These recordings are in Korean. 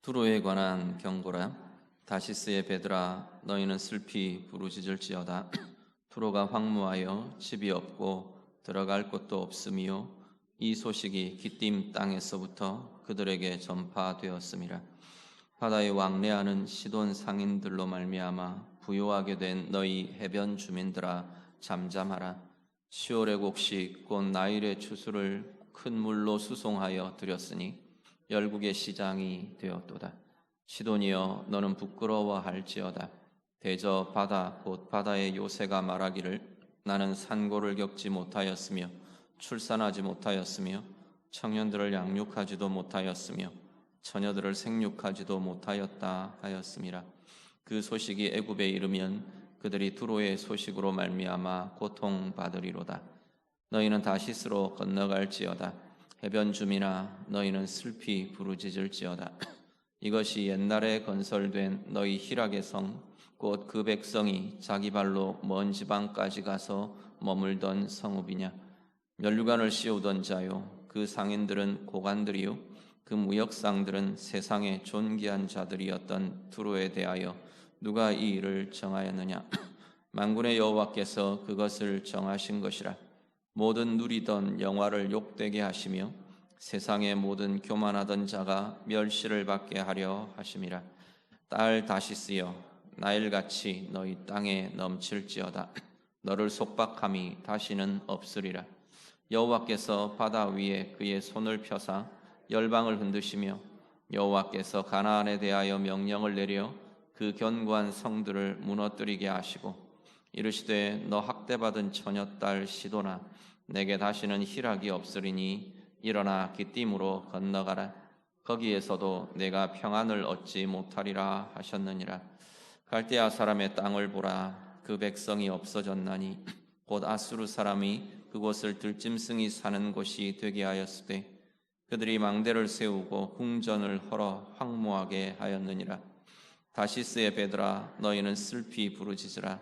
두로에 관한 경고라. 다시스의 베드라, 너희는 슬피 부르짖을지어다. 두로가 황무하여 집이 없고 들어갈 곳도 없으며 이 소식이 기띔 땅에서부터 그들에게 전파되었음이라. 바다에 왕래하는 시돈 상인들로 말미암아 부요하게 된 너희 해변 주민들아, 잠잠하라. 시올의 곡식 곧 나일의 추수를 큰 물로 수송하여 드렸으니 열국의 시장이 되었도다. 시돈이여, 너는 부끄러워할지어다. 대저 바다 곧 바다의 요새가 말하기를 나는 산고를 겪지 못하였으며 출산하지 못하였으며 청년들을 양육하지도 못하였으며 처녀들을 생육하지도 못하였다 하였음이라. 그 소식이 애굽에 이르면 그들이 두로의 소식으로 말미암아 고통받으리로다. 너희는 다시스로 건너갈지어다. 해변 주민아, 너희는 슬피 부르짖을지어다. 이것이 옛날에 건설된 너희 희락의 성, 곧 그 백성이 자기 발로 먼 지방까지 가서 머물던 성읍이냐. 면류관을 씌우던 자요, 그 상인들은 고관들이요, 그 무역상들은 세상의 존귀한 자들이었던 두로에 대하여 누가 이 일을 정하였느냐. 만군의 여호와께서 그것을 정하신 것이라. 모든 누리던 영화를 욕되게 하시며 세상의 모든 교만하던 자가 멸시를 받게 하려 하심이라. 딸 다시스여, 나일같이 너희 땅에 넘칠지어다. 너를 속박함이 다시는 없으리라. 여호와께서 바다 위에 그의 손을 펴사 열방을 흔드시며 여호와께서 가나안에 대하여 명령을 내려 그 견고한 성들을 무너뜨리게 하시고 이르시되 너 학대받은 처녀딸 시도나, 내게 다시는 희락이 없으리니 일어나 기띔으로 건너가라. 거기에서도 내가 평안을 얻지 못하리라 하셨느니라. 갈대아 사람의 땅을 보라. 그 백성이 없어졌나니 곧 아수르 사람이 그곳을 들짐승이 사는 곳이 되게 하였으되 그들이 망대를 세우고 궁전을 헐어 황무하게 하였느니라. 다시스의 베드라, 너희는 슬피 부르짖으라.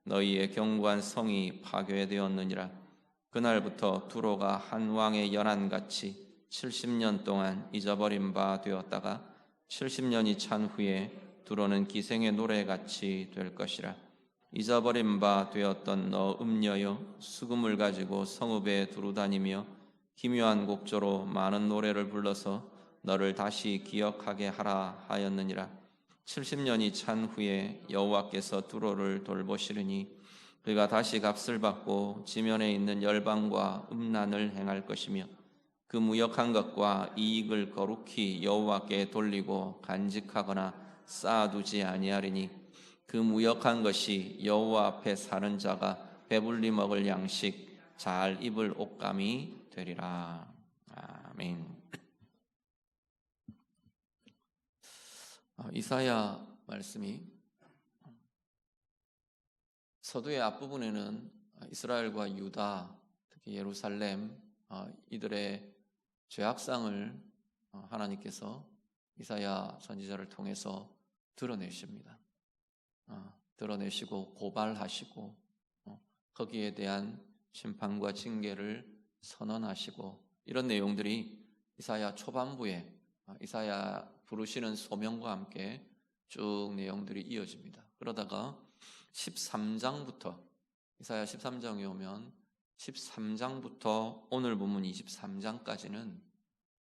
너희의 견고한 성이 파괴되었느니라. 그날부터 두로가 한 왕의 연한같이 70년 동안 잊어버린 바 되었다가 70년이 찬 후에 두로는 기생의 노래같이 될 것이라. 잊어버린 바 되었던 너 음녀여, 수금을 가지고 성읍에 두루다니며 기묘한 곡조로 많은 노래를 불러서 너를 다시 기억하게 하라 하였느니라. 70년이 찬 후에 여호와께서 두로를 돌보시리니 그가 다시 값을 받고 지면에 있는 열방과 음란을 행할 것이며 그 무역한 것과 이익을 거룩히 여호와께 돌리고 간직하거나 쌓아두지 아니하리니 그 무역한 것이 여호와 앞에 사는 자가 배불리 먹을 양식, 잘 입을 옷감이 되리라. 아멘. 이사야 말씀이 서두의 앞부분에는 이스라엘과 유다, 특히 예루살렘, 이들의 죄악상을 하나님께서 이사야 선지자를 통해서 드러내십니다. 드러내시고 고발하시고 거기에 대한 심판과 징계를 선언하시고, 이런 내용들이 이사야 초반부에 이사야 부르시는 소명과 함께 쭉 내용들이 이어집니다. 그러다가 13장부터, 이사야 13장에 오면 13장부터 오늘 본문 23장까지는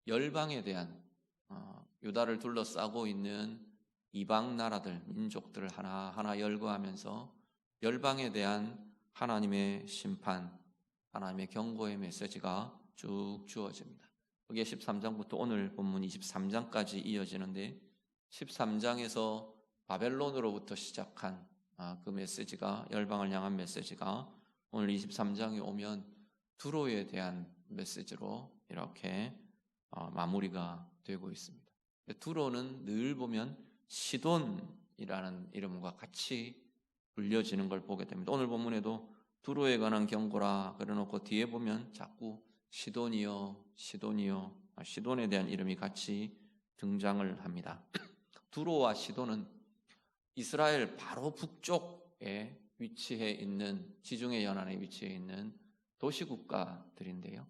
열방에 대한, 유다를 둘러싸고 있는 이방 나라들, 민족들을 하나하나 열거하면서 열방에 대한 하나님의 심판, 하나님의 경고의 메시지가 쭉 주어집니다. 그게 13장부터 오늘 본문 23장까지 이어지는데, 13장에서 바벨론으로부터 시작한 그 메시지가, 열방을 향한 메시지가 오늘 23장에 오면 두로에 대한 메시지로 이렇게 마무리가 되고 있습니다. 두로는 늘 보면 시돈이라는 이름과 같이 불려지는 걸 보게 됩니다. 오늘 본문에도 두로에 관한 경고라 그래놓고 뒤에 보면 자꾸 시돈이요, 시돈이요, 시돈에 대한 이름이 같이 등장을 합니다. 두로와 시돈은 이스라엘 바로 북쪽에 위치해 있는, 지중해 연안에 위치해 있는 도시국가들인데요.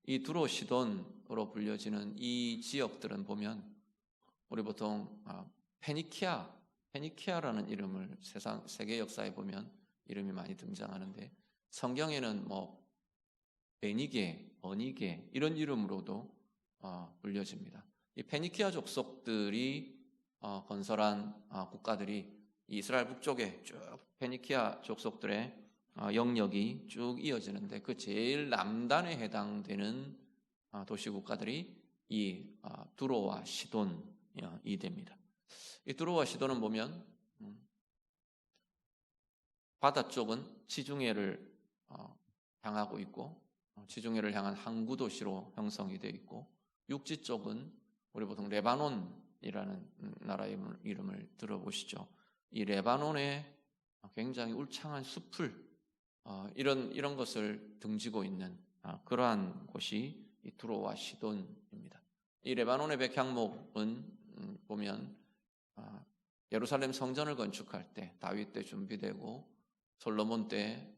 이 두로 시돈으로 불려지는 이 지역들은 보면 우리 보통 페니키아라는 이름을 세계 역사에 보면 이름이 많이 등장하는데, 성경에는 뭐 베니게, 어니게 이런 이름으로도 불려집니다. 이 페니키아 족속들이 건설한 국가들이 이스라엘 북쪽에 쭉 페니키아 족속들의 영역이 쭉 이어지는데, 그 제일 남단에 해당되는 도시 국가들이 이 두로와 시돈이 됩니다. 이 두로와 시돈은 보면 바다 쪽은 지중해를 향하고 있고, 지중해를 향한 항구 도시로 형성이 되어 있고, 육지 쪽은 우리 보통 레바논이라는 나라 이름을 들어보시죠. 이 레바논에 굉장히 울창한 숲을 이런 것을 등지고 있는 그러한 곳이 이 두로와 시돈입니다. 이 레바논의 백향목은 보면 예루살렘 성전을 건축할 때, 다윗 때 준비되고 솔로몬 때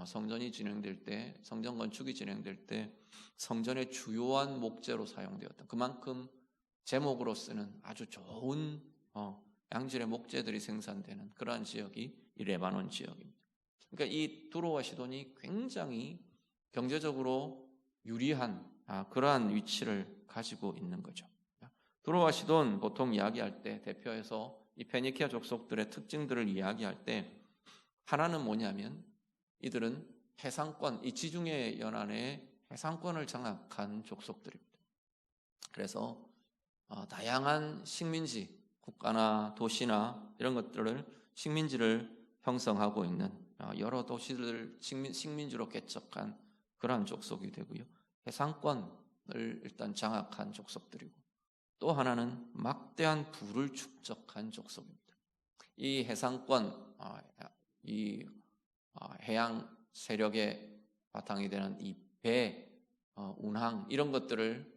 성전이 진행될 때, 성전 건축이 진행될 때 성전의 주요한 목재로 사용되었던, 그만큼 제목으로 쓰는 아주 좋은 양질의 목재들이 생산되는 그러한 지역이 이 레바논 지역입니다. 그러니까 이 두로와 시돈이 굉장히 경제적으로 유리한 그러한 위치를 가지고 있는 거죠. 두로와 시돈 보통 이야기할 때 대표해서 이 페니키아 족속들의 특징들을 이야기할 때 하나는 뭐냐면, 이들은 해상권, 이 지중해 연안의 해상권을 장악한 족속들입니다. 그래서 다양한 식민지, 국가나 도시나 이런 것들을 식민지를 형성하고 있는 여러 도시를 식민지로 개척한 그러한 족속이 되고요. 해상권을 일단 장악한 족속들이고, 또 하나는 막대한 부를 축적한 족속입니다. 이 해상권, 이 해양 세력의 바탕이 되는 이 배, 운항 이런 것들을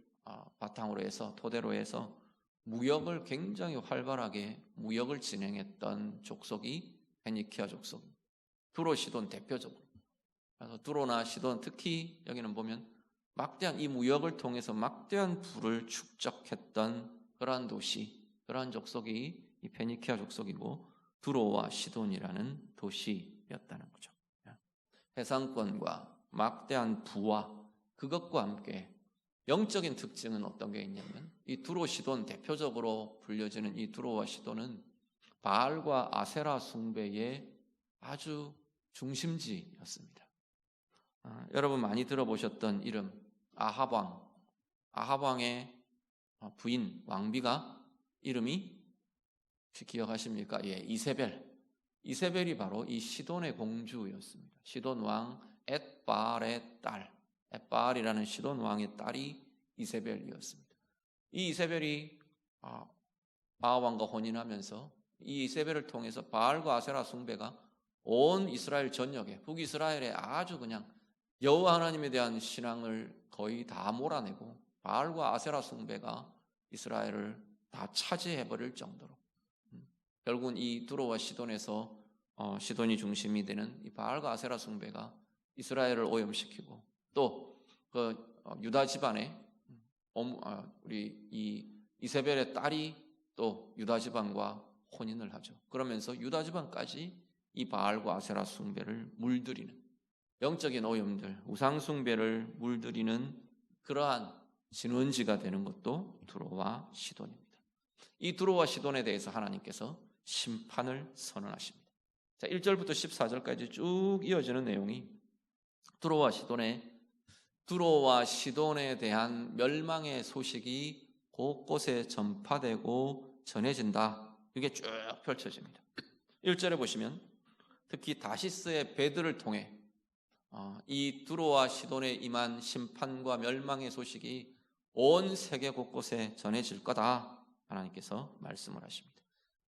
바탕으로 해서, 토대로 해서 무역을 굉장히 활발하게 무역을 진행했던 족속이 페니키아 족속입니다. 두로, 시돈 대표적으로. 그래서 두로나 시돈, 특히 여기는 보면 막대한 이 무역을 통해서 막대한 부를 축적했던 그러한 도시, 그러한 족속이 이 페니키아 족속이고 두로와 시돈이라는 도시였다는 거죠. 해상권과 막대한 부와 그것과 함께 영적인 특징은 어떤 게 있냐면, 이 두로, 시돈 대표적으로 불려지는 이 두로와 시돈은 바알과 아세라 숭배의 아주 중심지였습니다. 여러분 많이 들어보셨던 이름 아합왕, 아합왕의 부인 왕비가 이름이 혹시 기억하십니까? 예, 이세벨이 바로 이 시돈의 공주였습니다. 시돈 왕 엣바알의 딸, 엣바알이라는 시돈 왕의 딸이 이세벨이었습니다. 이 이세벨이 아합 왕과 혼인하면서 이 이세벨을 통해서 바알과 아세라 숭배가 온 이스라엘 전역에, 북이스라엘에 아주 그냥 여호와 하나님에 대한 신앙을 거의 다 몰아내고 바알과 아세라 숭배가 이스라엘을 다 차지해버릴 정도로, 결국은 이 두로와 시돈에서 시돈이 중심이 되는 이 바알과 아세라 숭배가 이스라엘을 오염시키고, 또 그 유다 집안에 우리 이 이세벨의 딸이 또 유다 집안과 혼인을 하죠. 그러면서 유다 집안까지 이 바알과 아세라 숭배를 물들이는, 영적인 오염들, 우상 숭배를 물들이는 그러한 진원지가 되는 것도 두로와 시돈입니다. 이 두로와 시돈에 대해서 하나님께서 심판을 선언하십니다. 자, 1절부터 14절까지 쭉 이어지는 내용이 두로와 시돈에 대한 멸망의 소식이 곳곳에 전파되고 전해진다. 이게 쭉 펼쳐집니다. 1절에 보시면 특히 다시스의 배들을 통해 이 두로와 시돈에 임한 심판과 멸망의 소식이 온 세계 곳곳에 전해질 거다. 하나님께서 말씀을 하십니다.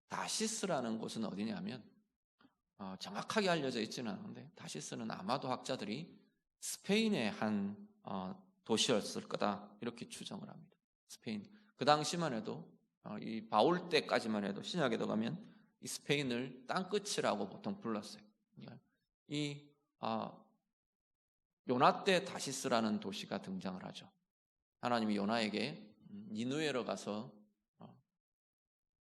다시스라는 곳은 어디냐면 정확하게 알려져 있지는 않은데, 다시스는 아마도 학자들이 스페인의 한 도시였을 거다 이렇게 추정을 합니다. 스페인, 그 당시만 해도 이 바울 때까지만 해도 신약에도 가면 이 스페인을 땅끝이라고 보통 불렀어요. 이 요나 때 다시스라는 도시가 등장을 하죠. 하나님이 요나에게 니느웨로 가서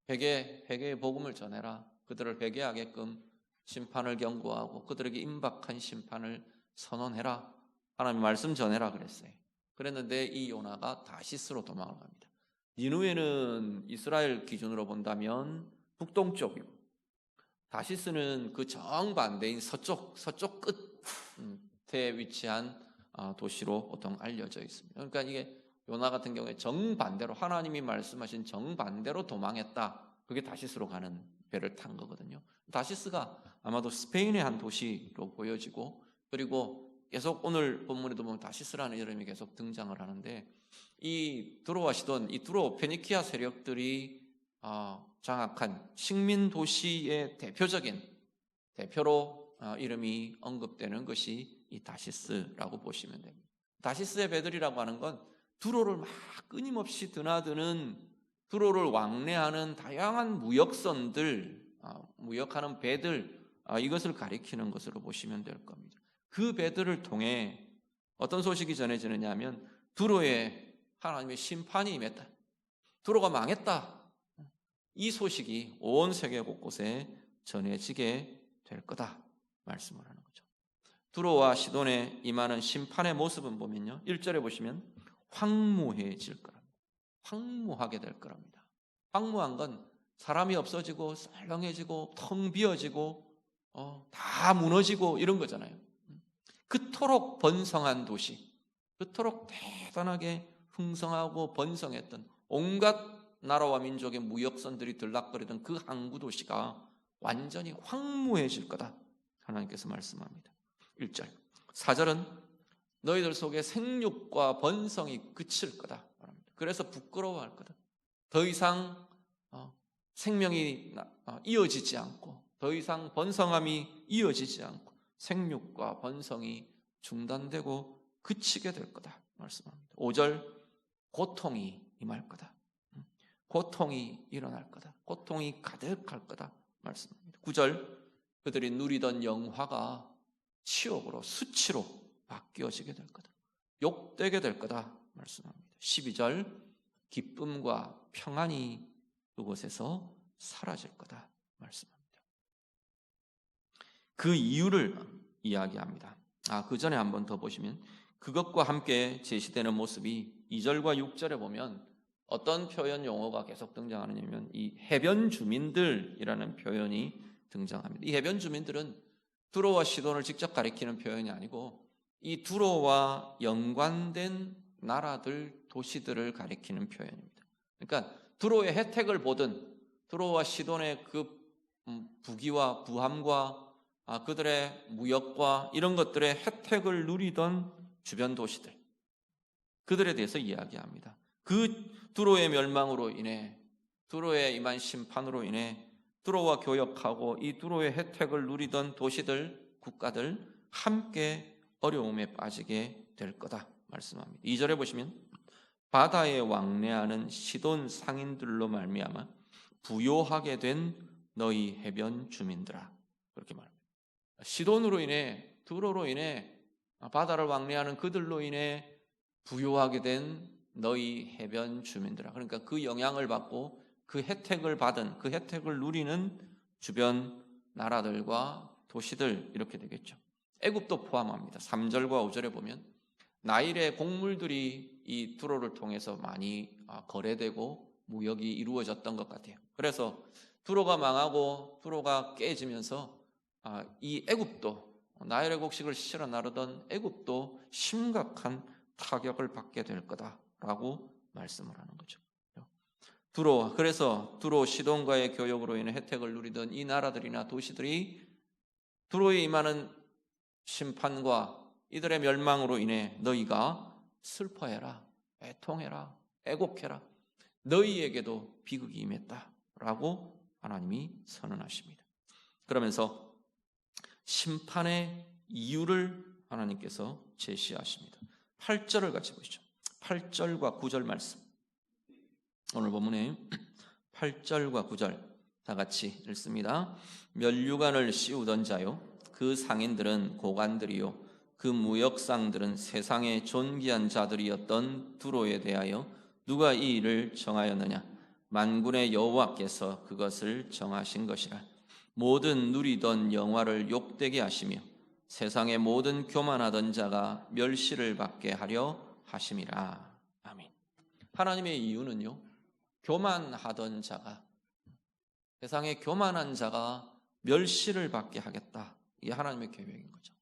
회개의 복음을 전해라. 그들을 회개하게끔 심판을 경고하고 그들에게 임박한 심판을 선언해라. 하나님 말씀 전해라 그랬어요. 그랬는데 이 요나가 다시스로 도망을 갑니다. 니누에는 이스라엘 기준으로 본다면 북동쪽이고, 다시스는 그 정반대인 서쪽 끝에 위치한 도시로 보통 알려져 있습니다. 그러니까 이게 요나 같은 경우에 정반대로, 하나님이 말씀하신 정반대로 도망했다. 그게 다시스로 가는 배를 탄 거거든요. 다시스가 아마도 스페인의 한 도시로 보여지고, 그리고 계속 오늘 본문에도 보면 다시스라는 이름이 계속 등장을 하는데, 이 두로와 시돈, 이 두로 페니키아 세력들이 장악한 식민 도시의 대표로 이름이 언급되는 것이 이 다시스라고 보시면 됩니다. 다시스의 배들이라고 하는 건 두로를 막 끊임없이 드나드는, 두로를 왕래하는 다양한 무역선들, 무역하는 배들, 이것을 가리키는 것으로 보시면 될 겁니다. 그 배들을 통해 어떤 소식이 전해지느냐 하면 두로에 하나님의 심판이 임했다, 두로가 망했다, 이 소식이 온 세계 곳곳에 전해지게 될 거다 말씀을 하는 거죠. 두로와 시돈에 임하는 심판의 모습은 보면요, 1절에 보시면 황무해질 거랍니다. 황무하게 될 거랍니다. 황무한 건 사람이 없어지고 썰렁해지고 텅 비어지고 다 무너지고 이런 거잖아요. 그토록 번성한 도시, 그토록 대단하게 흥성하고 번성했던 온갖 나라와 민족의 무역선들이 들락거리던 그 항구 도시가 완전히 황무해질 거다 하나님께서 말씀합니다. 1절, 4절은 너희들 속에 생육과 번성이 그칠 거다. 그래서 부끄러워할 거다. 더 이상 생명이 이어지지 않고, 더 이상 번성함이 이어지지 않고 생육과 번성이 중단되고 그치게 될 거다 말씀합니다. 5절, 고통이 임할 거다. 고통이 일어날 거다. 고통이 가득할 거다 말씀합니다. 9절, 그들이 누리던 영화가 치욕으로, 수치로 바뀌어지게 될 거다. 욕되게 될 거다 말씀합니다. 12절, 기쁨과 평안이 그곳에서 사라질 거다 말씀합니다. 그 이유를 이야기합니다. 그 전에 한번 더 보시면 그것과 함께 제시되는 모습이 2절과 6절에 보면 어떤 표현 용어가 계속 등장하느냐면 이 해변 주민들이라는 표현이 등장합니다. 이 해변 주민들은 두로와 시돈을 직접 가리키는 표현이 아니고 이 두로와 연관된 나라들, 도시들을 가리키는 표현입니다. 그러니까 두로의 혜택을 보든, 두로와 시돈의 그 부귀와 부함과 그들의 무역과 이런 것들의 혜택을 누리던 주변 도시들, 그들에 대해서 이야기합니다. 그 두로의 멸망으로 인해, 두로의 임한 심판으로 인해 두로와 교역하고 이 두로의 혜택을 누리던 도시들, 국가들 함께 어려움에 빠지게 될 거다 말씀합니다. 2절에 보시면 바다에 왕래하는 시돈 상인들로 말미암아 부요하게 된 너희 해변 주민들아, 그렇게 말합니다. 시돈으로 인해, 두로로 인해, 바다를 왕래하는 그들로 인해 부요하게 된 너희 해변 주민들아, 그러니까 그 영향을 받고 그 혜택을 받은, 그 혜택을 누리는 주변 나라들과 도시들, 이렇게 되겠죠. 애굽도 포함합니다. 3절과 5절에 보면 나일의 곡물들이 이 두로를 통해서 많이 거래되고 무역이 이루어졌던 것 같아요. 그래서 두로가 망하고 두로가 깨지면서 이 애굽도, 나일의 곡식을 실어 나르던 애굽도 심각한 타격을 받게 될 거다라고 말씀을 하는 거죠. 그래서 두로 시돈과의 교역으로 인해 혜택을 누리던 이 나라들이나 도시들이 두로에 임하는 심판과 이들의 멸망으로 인해 너희가 슬퍼해라, 애통해라, 애곡해라, 너희에게도 비극이 임했다라고 하나님이 선언하십니다. 그러면서 심판의 이유를 하나님께서 제시하십니다. 8절을 같이 보시죠. 8절과 9절 말씀, 오늘 본문에 8절과 9절 다 같이 읽습니다. 면류관을 씌우던 자요, 그 상인들은 고관들이요, 그 무역상들은 세상의 존귀한 자들이었던 두로에 대하여 누가 이 일을 정하였느냐? 만군의 여호와께서 그것을 정하신 것이라. 모든 누리던 영화를 욕되게 하시며 세상의 모든 교만하던 자가 멸시를 받게 하려 하심이라. 아멘. 하나님의 이유는요, 교만하던 자가, 세상의 교만한 자가 멸시를 받게 하겠다. 이게 하나님의 계획인 거죠.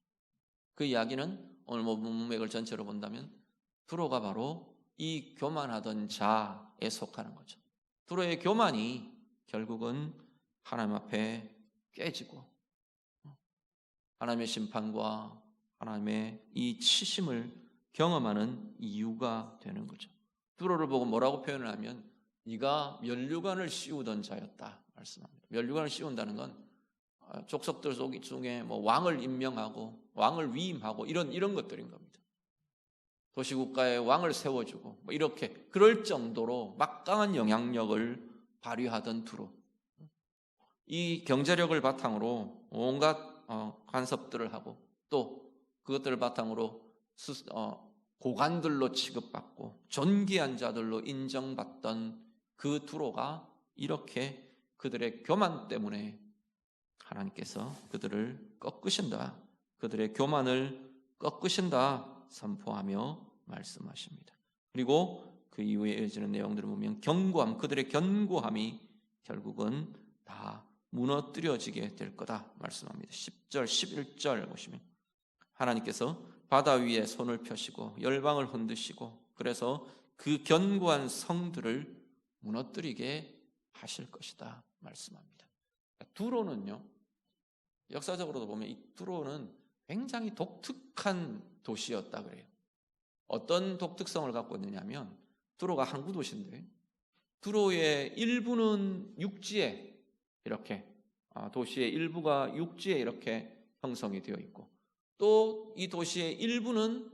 그 이야기는 오늘 문맥을 전체로 본다면 두로가 바로 이 교만하던 자에 속하는 거죠. 두로의 교만이 결국은 하나님 앞에 깨지고 하나님의 심판과 하나님의 이 치심을 경험하는 이유가 되는 거죠. 두로를 보고 뭐라고 표현을 하면 네가 면류관을 씌우던 자였다 말씀합니다. 면류관을 씌운다는 건 족속들 중에 뭐 왕을 임명하고 왕을 위임하고 이런 것들인 겁니다. 도시국가에 왕을 세워주고 뭐 이렇게 그럴 정도로 막강한 영향력을 발휘하던 두로, 이 경제력을 바탕으로 온갖 간섭들을 하고 또 그것들을 바탕으로 고관들로 취급받고 존귀한 자들로 인정받던 그 두로가 이렇게 그들의 교만 때문에 하나님께서 그들을 꺾으신다, 그들의 교만을 꺾으신다 선포하며 말씀하십니다. 그리고 그 이후에 이어지는 내용들을 보면 견고함, 그들의 견고함이 결국은 다 무너뜨려지게 될 거다 말씀합니다. 10절, 11절 보시면 하나님께서 바다 위에 손을 펴시고 열방을 흔드시고 그래서 그 견고한 성들을 무너뜨리게 하실 것이다 말씀합니다. 두로는요, 역사적으로도 보면 이 두로는 굉장히 독특한 도시였다 그래요. 어떤 독특성을 갖고 있느냐면 두로가 항구 도시인데 두로의 일부는 육지에 이렇게 도시의 일부가 육지에 이렇게 형성이 되어 있고 또 이 도시의 일부는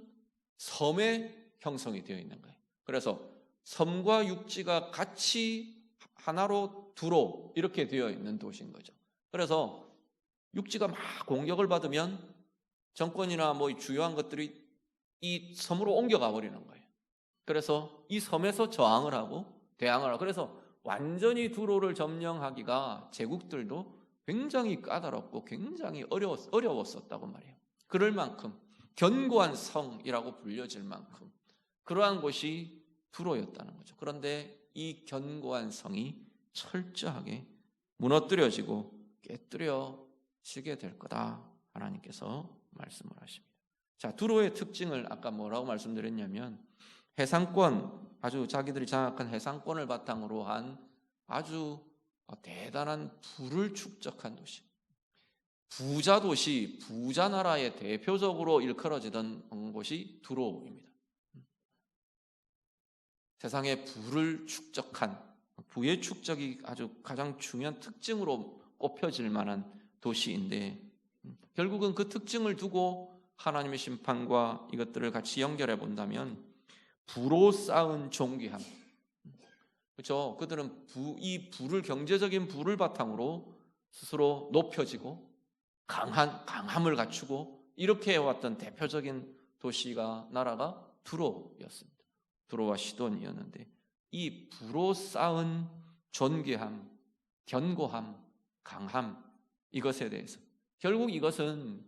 섬에 형성이 되어 있는 거예요. 그래서 섬과 육지가 같이 하나로 두로 이렇게 되어 있는 도시인 거죠. 그래서 육지가 막 공격을 받으면 정권이나 뭐 주요한 것들이 이 섬으로 옮겨가 버리는 거예요. 그래서 이 섬에서 저항을 하고 대항을 하고, 그래서 완전히 두로를 점령하기가 제국들도 굉장히 까다롭고 굉장히 어려웠었다고 말해요. 그럴 만큼 견고한 성이라고 불려질 만큼 그러한 곳이 두로였다는 거죠. 그런데 이 견고한 성이 철저하게 무너뜨려지고 깨뜨려지게 될 거다 하나님께서 말씀을 하십니다. 자, 두로의 특징을 아까 뭐라고 말씀드렸냐면 해상권, 아주 자기들이 장악한 해상권을 바탕으로 한 아주 대단한 부를 축적한 도시, 부자 도시, 부자 나라의 대표적으로 일컬어지던 곳이 두로입니다. 세상에 부를 축적한, 부의 축적이 아주 가장 중요한 특징으로 꼽혀질 만한 도시인데 결국은 그 특징을 두고 하나님의 심판과 이것들을 같이 연결해 본다면 부로 쌓은 존귀함, 그렇죠? 그들은 이 부를, 경제적인 부를 바탕으로 스스로 높여지고 강함을 갖추고 이렇게 해왔던 대표적인 도시가, 나라가 두로였습니다. 두로와 시돈이었는데 이 부로 쌓은 존귀함, 견고함, 강함, 이것에 대해서 결국 이것은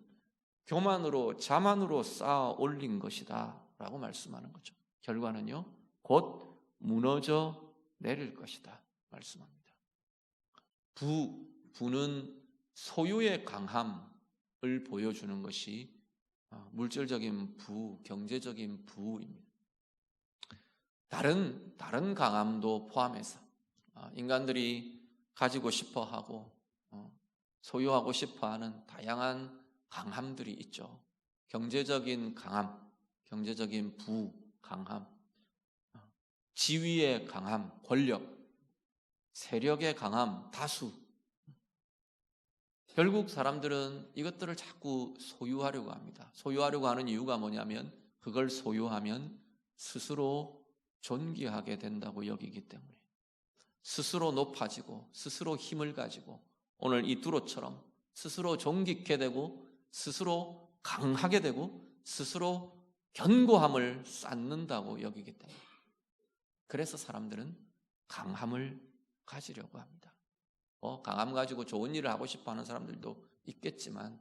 교만으로, 자만으로 쌓아 올린 것이다 라고 말씀하는 거죠. 결과는요, 곧 무너져 내릴 것이다 말씀합니다. 부는 소유의 강함을 보여주는 것이 물질적인 부, 경제적인 부입니다. 다른 강함도 포함해서 인간들이 가지고 싶어하고 소유하고 싶어하는 다양한 강함들이 있죠. 경제적인 강함, 경제적인 부, 강함, 지위의 강함, 권력, 세력의 강함, 다수. 결국 사람들은 이것들을 자꾸 소유하려고 합니다. 소유하려고 하는 이유가 뭐냐면 그걸 소유하면 스스로 존귀하게 된다고 여기기 때문에, 스스로 높아지고 스스로 힘을 가지고 오늘 이 두로처럼 스스로 존귀케 되고 스스로 강하게 되고 스스로 견고함을 쌓는다고 여기기 때문에, 그래서 사람들은 강함을 가지려고 합니다. 강함 가지고 좋은 일을 하고 싶어 하는 사람들도 있겠지만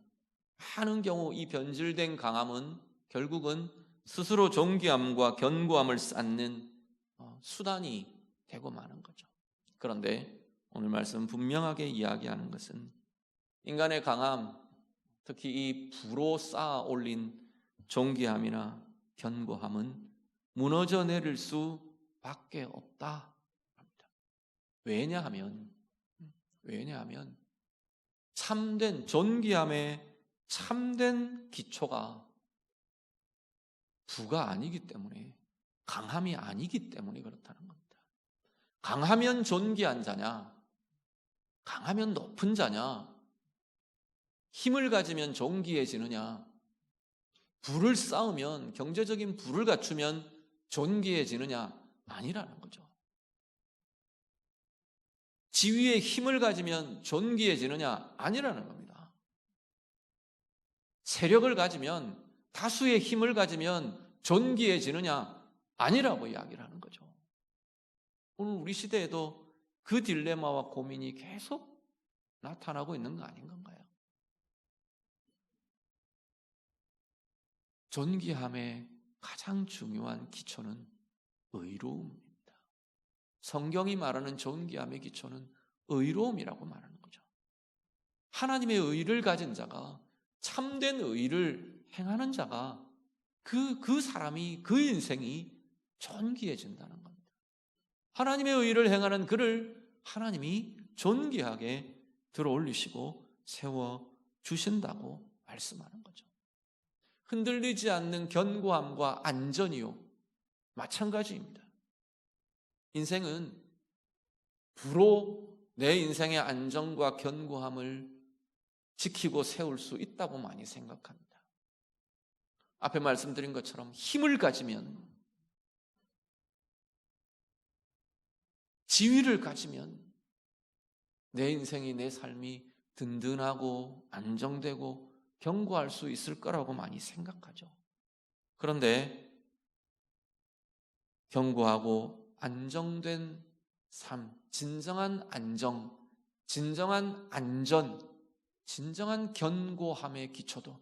많은 경우 이 변질된 강함은 결국은 스스로 존귀함과 견고함을 쌓는 수단이 되고 마는 거죠. 그런데 오늘 말씀 분명하게 이야기하는 것은 인간의 강함, 특히 이 부로 쌓아 올린 존귀함이나 견고함은 무너져 내릴 수밖에 없다. 왜냐하면 참된 존귀함의 참된 기초가 부가 아니기 때문에, 강함이 아니기 때문에 그렇다는 겁니다. 강하면 존귀한 자냐, 강하면 높은 자냐, 힘을 가지면 존귀해지느냐, 부를 쌓으면, 경제적인 부를 갖추면 존귀해지느냐, 아니라는 거죠. 지위의 힘을 가지면 존귀해지느냐, 아니라는 겁니다. 세력을 가지면, 다수의 힘을 가지면 존귀해지느냐, 아니라고 이야기를 하는 거죠. 오늘 우리 시대에도 그 딜레마와 고민이 계속 나타나고 있는 거 아닌 건가요? 존귀함의 가장 중요한 기초는 의로움입니다. 성경이 말하는 존귀함의 기초는 의로움이라고 말하는 거죠. 하나님의 의를 가진 자가, 참된 의를 행하는 자가 그 사람이, 그 인생이 존귀해진다는 겁니다. 하나님의 의를 행하는 그를 하나님이 존귀하게 들어올리시고 세워주신다고 말씀하는 거죠. 흔들리지 않는 견고함과 안전이요, 마찬가지입니다. 인생은 부로 내 인생의 안정과 견고함을 지키고 세울 수 있다고 많이 생각합니다. 앞에 말씀드린 것처럼 힘을 가지면, 지위를 가지면 내 인생이, 내 삶이 든든하고 안정되고 견고할 수 있을 거라고 많이 생각하죠. 그런데 견고하고 안정된 삶, 진정한 안정, 진정한 안전, 진정한 견고함의 기초도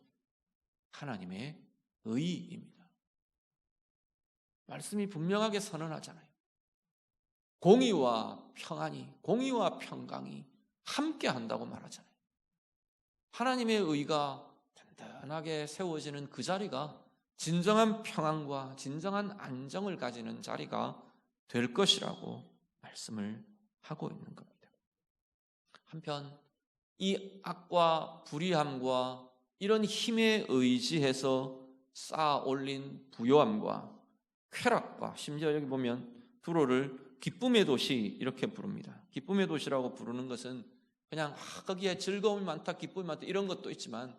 하나님의 의입니다. 말씀이 분명하게 선언하잖아요. 공의와 평안이, 공의와 평강이 함께 한다고 말하잖아요. 하나님의 의가 단단하게 세워지는 그 자리가 진정한 평안과 진정한 안정을 가지는 자리가 될 것이라고 말씀을 하고 있는 겁니다. 한편 이 악과 불의함과 이런 힘에 의지해서 쌓아 올린 부요함과 쾌락과, 심지어 여기 보면 두로를 기쁨의 도시 이렇게 부릅니다. 기쁨의 도시라고 부르는 것은 그냥 거기에 즐거움이 많다, 기쁨이 많다 이런 것도 있지만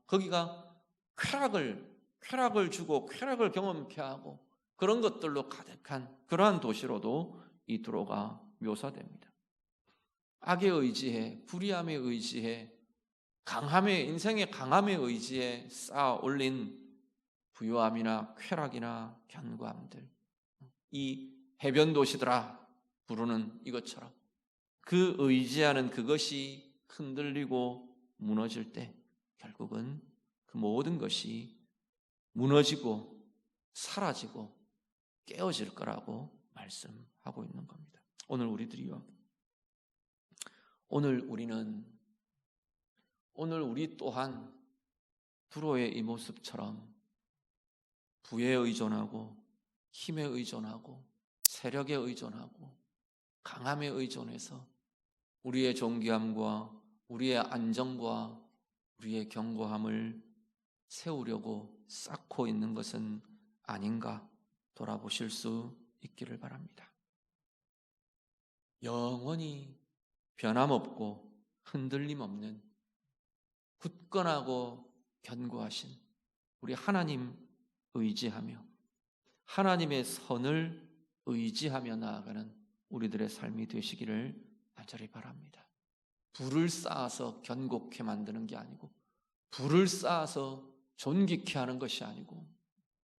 거기가 쾌락을 주고 쾌락을 경험케 하고 그런 것들로 가득한 그러한 도시로도 이 두로가 묘사됩니다. 악에 의지해, 불의함에 의지해, 인생의 강함에 의지해 쌓아 올린 부요함이나 쾌락이나 견고함들, 이 해변 도시들아 부르는 이것처럼 그 의지하는 그것이 흔들리고 무너질 때 결국은 그 모든 것이 무너지고 사라지고 깨어질 거라고 말씀하고 있는 겁니다. 오늘 우리 또한 두로의 이 모습처럼 부에 의존하고 힘에 의존하고 세력에 의존하고 강함에 의존해서 우리의 존귀함과 우리의 안정과 우리의 견고함을 세우려고 쌓고 있는 것은 아닌가 돌아보실 수 있기를 바랍니다. 영원히 변함없고 흔들림 없는 굳건하고 견고하신 우리 하나님 의지하며 하나님의 선을 의지하며 나아가는 우리들의 삶이 되시기를 간절히 바랍니다. 부를 쌓아서 견고케 만드는 게 아니고, 부를 쌓아서 존귀케 하는 것이 아니고,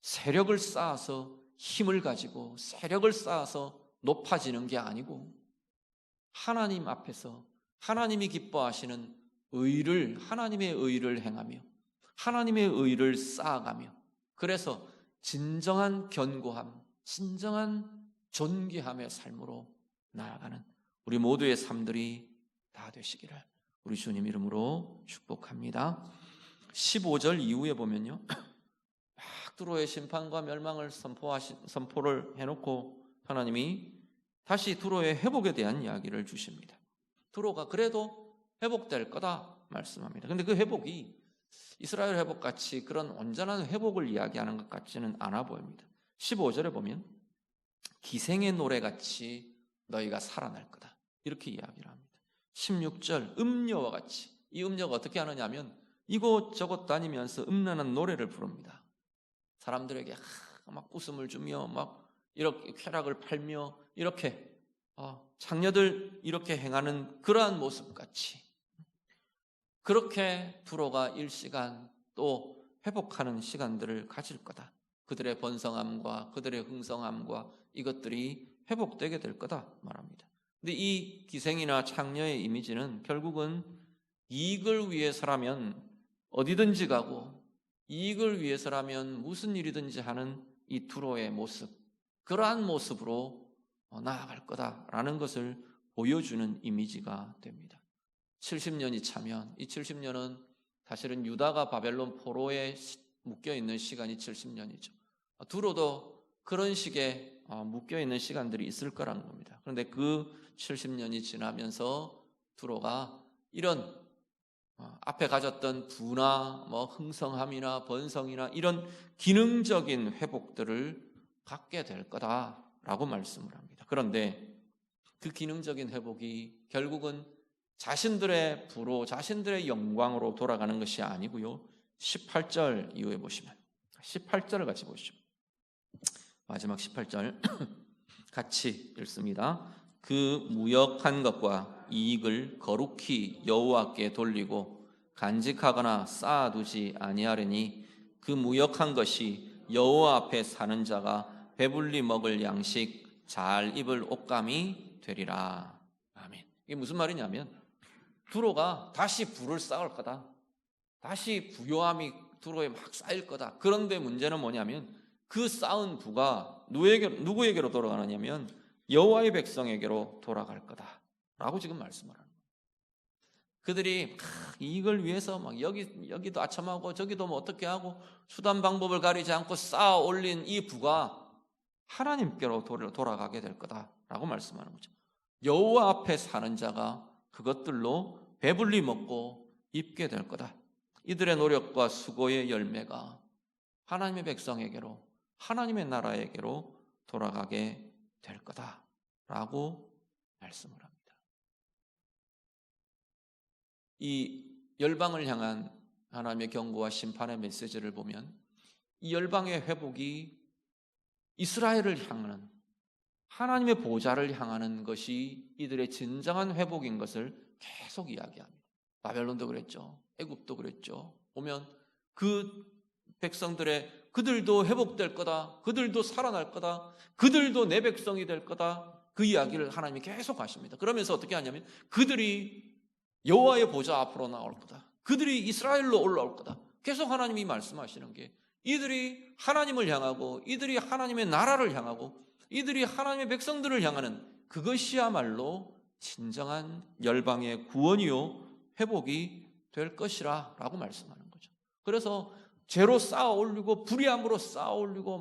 세력을 쌓아서 힘을 가지고 세력을 쌓아서 높아지는 게 아니고, 하나님 앞에서 하나님이 기뻐하시는 의를, 하나님의 의를 행하며 하나님의 의를 쌓아가며, 그래서 진정한 견고함, 진정한 존귀함의 삶으로 나아가는 우리 모두의 삶들이 다 되시기를 우리 주님 이름으로 축복합니다. 15절 이후에 보면요, 막 두로의 심판과 멸망을 선포를 해놓고 하나님이 다시 두로의 회복에 대한 이야기를 주십니다. 두로가 그래도 회복될 거다 말씀합니다. 근데 그 회복이 이스라엘 회복같이 그런 온전한 회복을 이야기하는 것 같지는 않아 보입니다. 15절에 보면 기생의 노래같이 너희가 살아날 거다, 이렇게 이야기를 합니다. 16절 음녀와 같이, 이 음녀가 어떻게 하느냐 하면 이곳저곳 다니면서 음란한 노래를 부릅니다. 사람들에게 막 웃음을 주며 막 이렇게 쾌락을 팔며 이렇게 장녀들 이렇게 행하는 그러한 모습같이, 그렇게 두로가 일시간 또 회복하는 시간들을 가질 거다. 그들의 번성함과 그들의 흥성함과 이것들이 회복되게 될 거다 말합니다. 근데 이 기생이나 창녀의 이미지는 결국은 이익을 위해서라면 어디든지 가고 이익을 위해서라면 무슨 일이든지 하는 이 두로의 모습, 그러한 모습으로 나아갈 거다라는 것을 보여주는 이미지가 됩니다. 70년이 차면, 이 70년은 사실은 유다가 바벨론 포로에 묶여있는 시간이 70년이죠. 두로도 그런 식의 묶여있는 시간들이 있을 거라는 겁니다. 그런데 그 70년이 지나면서 두로가 이런 앞에 가졌던 부나 흥성함이나 번성이나 이런 기능적인 회복들을 갖게 될 거다라고 말씀을 합니다. 그런데 그 기능적인 회복이 결국은 자신들의 부로, 자신들의 영광으로 돌아가는 것이 아니고요, 18절 이후에 보시면 18절을 같이 보시죠. 마지막 18절 같이 읽습니다. 그 무역한 것과 이익을 거룩히 여호와께 돌리고 간직하거나 쌓아두지 아니하려니 그 무역한 것이 여호와 앞에 사는 자가 배불리 먹을 양식, 잘 입을 옷감이 되리라. 아멘. 이게 무슨 말이냐면 두로가 다시 부를 쌓을 거다, 다시 부요함이 두로에 막 쌓일 거다. 그런데 문제는 뭐냐면 그 쌓은 부가 누구에게로 돌아가느냐면 여호와의 백성에게로 돌아갈 거다라고 지금 말씀을 하는 거예요. 그들이 이익을 위해서 막 여기도 아첨하고 저기도 어떻게 하고 수단 방법을 가리지 않고 쌓아 올린 이 부가 하나님께로 돌아가게 될 거다라고 말씀하는 거죠. 여호와 앞에 사는 자가 그것들로 배불리 먹고 입게 될 거다. 이들의 노력과 수고의 열매가 하나님의 백성에게로, 하나님의 나라에게로 돌아가게 될 거다라고 말씀을 합니다. 이 열방을 향한 하나님의 경고와 심판의 메시지를 보면 이 열방의 회복이 이스라엘을 향하는, 하나님의 보좌를 향하는 것이 이들의 진정한 회복인 것을 계속 이야기합니다. 바벨론도 그랬죠. 애굽도 그랬죠. 보면 그 백성들의 그들도 회복될 거다, 그들도 살아날 거다, 그들도 내 백성이 될 거다, 그 이야기를 하나님이 계속 하십니다. 그러면서 어떻게 하냐면 그들이 여호와의 보좌 앞으로 나올 거다, 그들이 이스라엘로 올라올 거다. 계속 하나님이 말씀하시는 게 이들이 하나님을 향하고 이들이 하나님의 나라를 향하고 이들이 하나님의 백성들을 향하는 그것이야말로 진정한 열방의 구원이요 회복이 될 것이라 라고 말씀하는 거죠. 그래서 죄로 쌓아 올리고 불의함으로 쌓아 올리고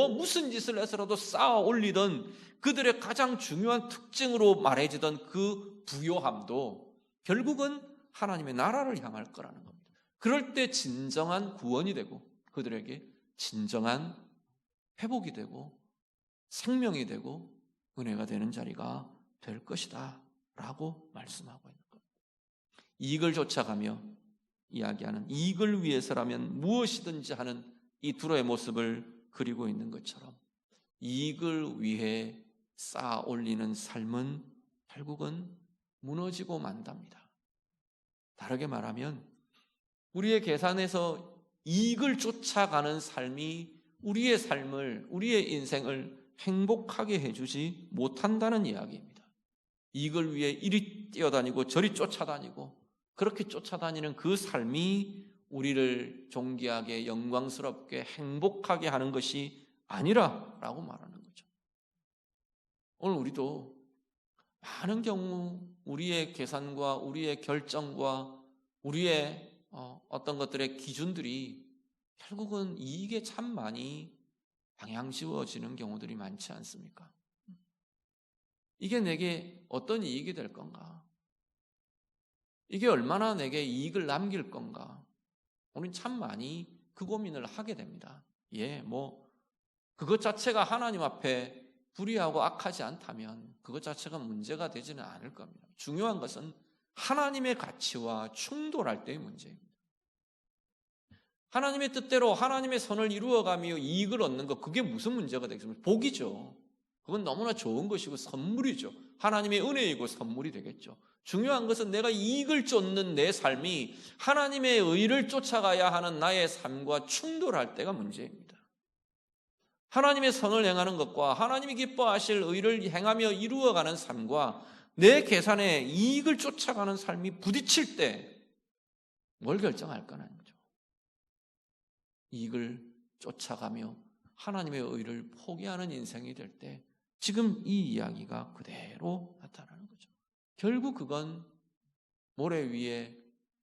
무슨 짓을 해서라도 쌓아 올리던 그들의 가장 중요한 특징으로 말해지던 그 부요함도 결국은 하나님의 나라를 향할 거라는 겁니다. 그럴 때 진정한 구원이 되고 그들에게 진정한 회복이 되고 생명이 되고 은혜가 되는 자리가 될 것이다 라고 말씀하고 있는 겁니다. 이익을 쫓아가며 이야기하는, 이익을 위해서라면 무엇이든지 하는 이 두로의 모습을 그리고 있는 것처럼 이익을 위해 쌓아 올리는 삶은 결국은 무너지고 만답니다. 다르게 말하면 우리의 계산에서 이익을 쫓아가는 삶이 우리의 삶을, 우리의 인생을 행복하게 해주지 못한다는 이야기입니다. 이익을 위해 이리 뛰어다니고 저리 쫓아다니고 그렇게 쫓아다니는 그 삶이 우리를 존귀하게 영광스럽게 행복하게 하는 것이 아니라라고 말하는 거죠. 오늘 우리도 많은 경우 우리의 계산과 우리의 결정과 우리의 어떤 것들의 기준들이 결국은 이익에 참 많이 방향지워지는 경우들이 많지 않습니까? 이게 내게 어떤 이익이 될 건가? 이게 얼마나 내게 이익을 남길 건가? 우리는 참 많이 그 고민을 하게 됩니다. 그것 자체가 하나님 앞에 불의하고 악하지 않다면 그것 자체가 문제가 되지는 않을 겁니다. 중요한 것은 하나님의 가치와 충돌할 때의 문제입니다. 하나님의 뜻대로 하나님의 선을 이루어가며 이익을 얻는 것, 그게 무슨 문제가 되겠습니까? 복이죠. 그건 너무나 좋은 것이고 선물이죠. 하나님의 은혜이고 선물이 되겠죠. 중요한 것은 내가 이익을 쫓는 내 삶이 하나님의 의를 쫓아가야 하는 나의 삶과 충돌할 때가 문제입니다. 하나님의 선을 행하는 것과 하나님이 기뻐하실 의를 행하며 이루어가는 삶과 내 계산의 이익을 쫓아가는 삶이 부딪힐 때 뭘 결정할까 하는 거죠. 이익을 쫓아가며 하나님의 의를 포기하는 인생이 될 때 지금 이 이야기가 그대로 나타나는 거죠. 결국 그건 모래 위에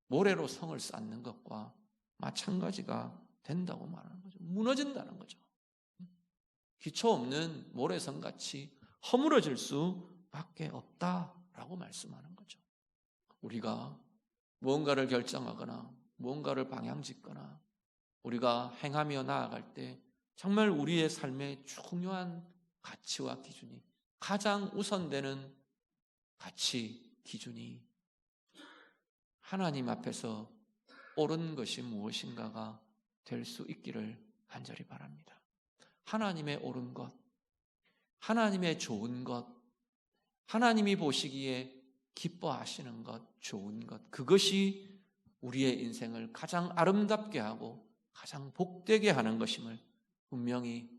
모래로 성을 쌓는 것과 마찬가지가 된다고 말하는 거죠. 무너진다는 거죠. 기초 없는 모래성같이 허물어질 수밖에 없다라고 말씀하는 거죠. 우리가 무언가를 결정하거나 무언가를 방향짓거나 우리가 행하며 나아갈 때 정말 우리의 삶의 중요한 가치와 기준이 가장 우선되는 가치, 기준이 하나님 앞에서 옳은 것이 무엇인가가 될 수 있기를 간절히 바랍니다. 하나님의 옳은 것, 하나님의 좋은 것, 하나님이 보시기에 기뻐하시는 것, 좋은 것, 그것이 우리의 인생을 가장 아름답게 하고 가장 복되게 하는 것임을 분명히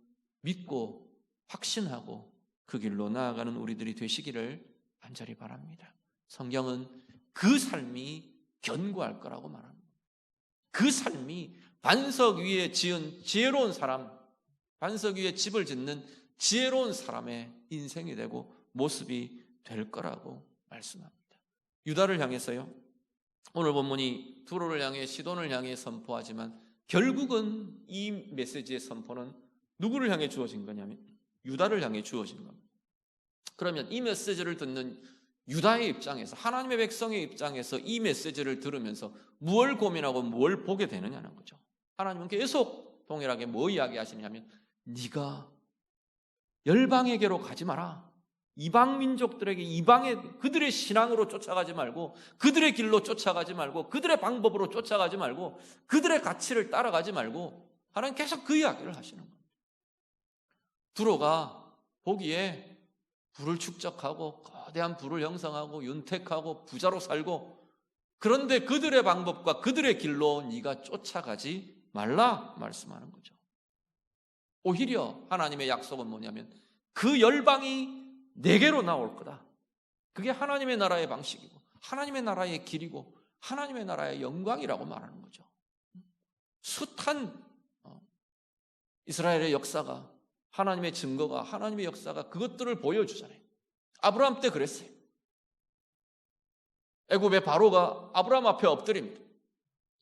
믿고 확신하고 그 길로 나아가는 우리들이 되시기를 간절히 바랍니다. 성경은 그 삶이 견고할 거라고 말합니다. 그 삶이 반석 위에 지은 지혜로운 사람, 반석 위에 집을 짓는 지혜로운 사람의 인생이 되고 모습이 될 거라고 말씀합니다. 유다를 향해서요, 오늘 본문이 두로를 향해 시돈을 향해 선포하지만 결국은 이 메시지의 선포는 누구를 향해 주어진 거냐면 유다를 향해 주어진 겁니다. 그러면 이 메시지를 듣는 유다의 입장에서, 하나님의 백성의 입장에서 이 메시지를 들으면서 무엇을 고민하고 뭘 보게 되느냐는 거죠. 하나님은 계속 동일하게 뭐 이야기하시냐면 네가 열방에게로 가지 마라. 이방 민족들에게 이방의 그들의 신앙으로 쫓아가지 말고 그들의 길로 쫓아가지 말고 그들의 방법으로 쫓아가지 말고 그들의 가치를 따라가지 말고 하나님 계속 그 이야기를 하시는 겁니다. 두로가 보기에 부를 축적하고 거대한 부를 형성하고 윤택하고 부자로 살고 그런데 그들의 방법과 그들의 길로 네가 쫓아가지 말라 말씀하는 거죠. 오히려 하나님의 약속은 뭐냐면 그 열방이 내게로 나올 거다. 그게 하나님의 나라의 방식이고 하나님의 나라의 길이고 하나님의 나라의 영광이라고 말하는 거죠. 숱한 이스라엘의 역사가, 하나님의 증거가, 하나님의 역사가 그것들을 보여주잖아요. 아브라함 때 그랬어요. 애굽의 바로가 아브라함 앞에 엎드립니다.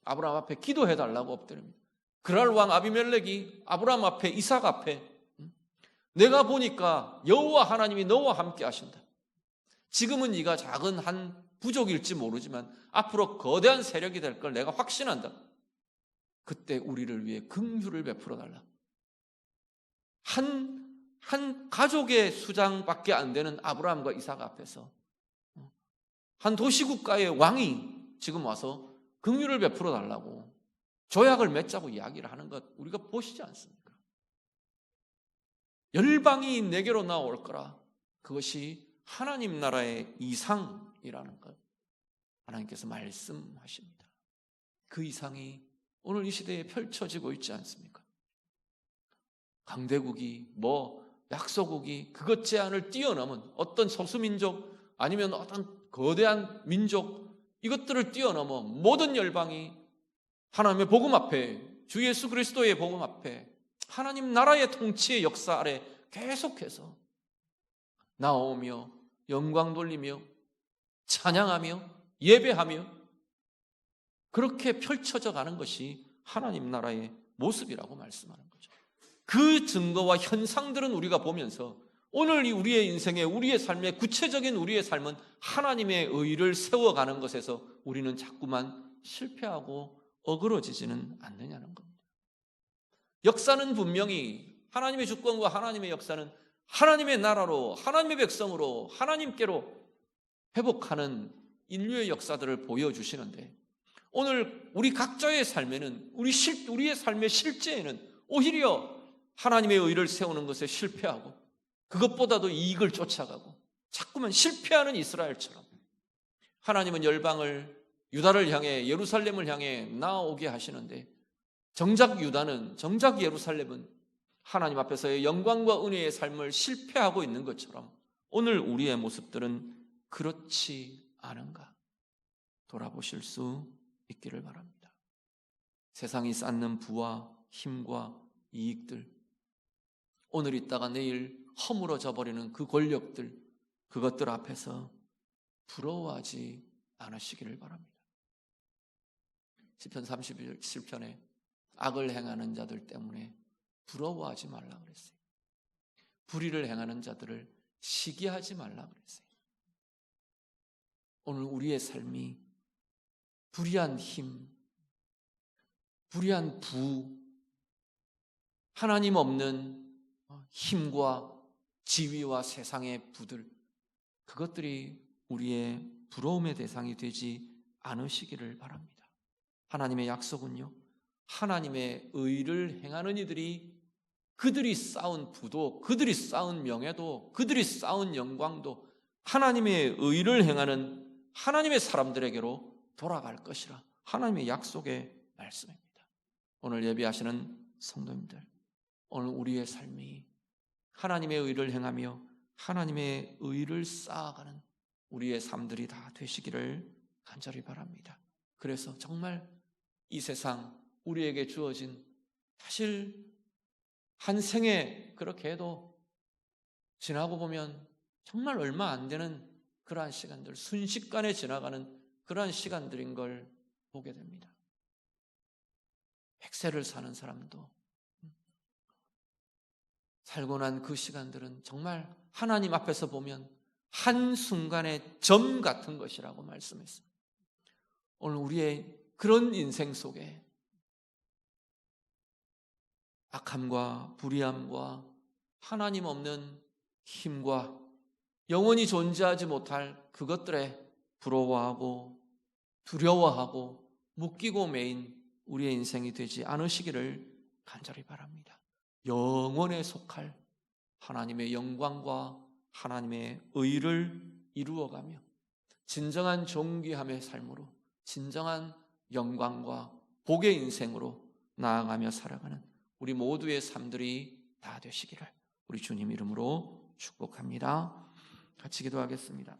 아브라함 앞에 기도해달라고 엎드립니다. 그랄 왕 아비멜렉이 아브라함 앞에, 이삭 앞에 내가 보니까 여호와 하나님이 너와 함께 하신다. 지금은 네가 작은 한 부족일지 모르지만 앞으로 거대한 세력이 될 걸 내가 확신한다. 그때 우리를 위해 긍휼을 베풀어 달라. 한 가족의 수장밖에 안 되는 아브라함과 이삭 앞에서 한 도시국가의 왕이 지금 와서 긍휼을 베풀어 달라고 조약을 맺자고 이야기를 하는 것 우리가 보시지 않습니까? 열방이 내게로 나올 거라. 그것이 하나님 나라의 이상이라는 것 하나님께서 말씀하십니다. 그 이상이 오늘 이 시대에 펼쳐지고 있지 않습니까? 강대국이 약소국이 그것 제한을 뛰어넘은 어떤 소수민족, 아니면 어떤 거대한 민족, 이것들을 뛰어넘어 모든 열방이 하나님의 복음 앞에, 주 예수 그리스도의 복음 앞에, 하나님 나라의 통치의 역사 아래 계속해서 나오며 영광 돌리며 찬양하며 예배하며 그렇게 펼쳐져 가는 것이 하나님 나라의 모습이라고 말씀하는 거죠. 그 증거와 현상들은 우리가 보면서 오늘 이 우리의 인생에, 우리의 삶에, 구체적인 우리의 삶은 하나님의 의를 세워가는 것에서 우리는 자꾸만 실패하고 어그러지지는 않느냐는 겁니다. 역사는 분명히 하나님의 주권과 하나님의 역사는 하나님의 나라로, 하나님의 백성으로, 하나님께로 회복하는 인류의 역사들을 보여주시는데, 오늘 우리 각자의 삶에는, 우리의 삶의 실제에는 오히려 하나님의 의를 세우는 것에 실패하고 그것보다도 이익을 쫓아가고 자꾸만 실패하는 이스라엘처럼 하나님은 열방을, 유다를 향해, 예루살렘을 향해 나아오게 하시는데, 정작 유다는, 정작 예루살렘은 하나님 앞에서의 영광과 은혜의 삶을 실패하고 있는 것처럼 오늘 우리의 모습들은 그렇지 않은가 돌아보실 수 있기를 바랍니다. 세상이 쌓는 부와 힘과 이익들, 오늘 있다가 내일 허물어져 버리는 그 권력들, 그것들 앞에서 부러워하지 않으시기를 바랍니다. 시편 37편에 악을 행하는 자들 때문에 부러워하지 말라 그랬어요. 불의를 행하는 자들을 시기하지 말라 그랬어요. 오늘 우리의 삶이 불의한 힘, 불의한 부, 하나님 없는 힘과 지위와 세상의 부들, 그것들이 우리의 부러움의 대상이 되지 않으시기를 바랍니다. 하나님의 약속은요, 하나님의 의를 행하는 이들이 그들이 쌓은 부도, 그들이 쌓은 명예도, 그들이 쌓은 영광도 하나님의 의를 행하는 하나님의 사람들에게로 돌아갈 것이라 하나님의 약속의 말씀입니다. 오늘 예배하시는 성도님들, 오늘 우리의 삶이 하나님의 의를 행하며 하나님의 의를 쌓아가는 우리의 삶들이 다 되시기를 간절히 바랍니다. 그래서 정말 이 세상 우리에게 주어진, 사실 한 생에 그렇게 해도 지나고 보면 정말 얼마 안 되는 그러한 시간들, 순식간에 지나가는 그러한 시간들인 걸 보게 됩니다. 100세를 사는 사람도 살고 난 그 시간들은 정말 하나님 앞에서 보면 한순간의 점 같은 것이라고 말씀했어요. 오늘 우리의 그런 인생 속에 악함과 불의함과 하나님 없는 힘과 영원히 존재하지 못할 그것들에 부러워하고 두려워하고 묶이고 매인 우리의 인생이 되지 않으시기를 간절히 바랍니다. 영원에 속할 하나님의 영광과 하나님의 의를 이루어가며 진정한 존귀함의 삶으로, 진정한 영광과 복의 인생으로 나아가며 살아가는 우리 모두의 삶들이 다 되시기를 우리 주님 이름으로 축복합니다. 같이 기도하겠습니다.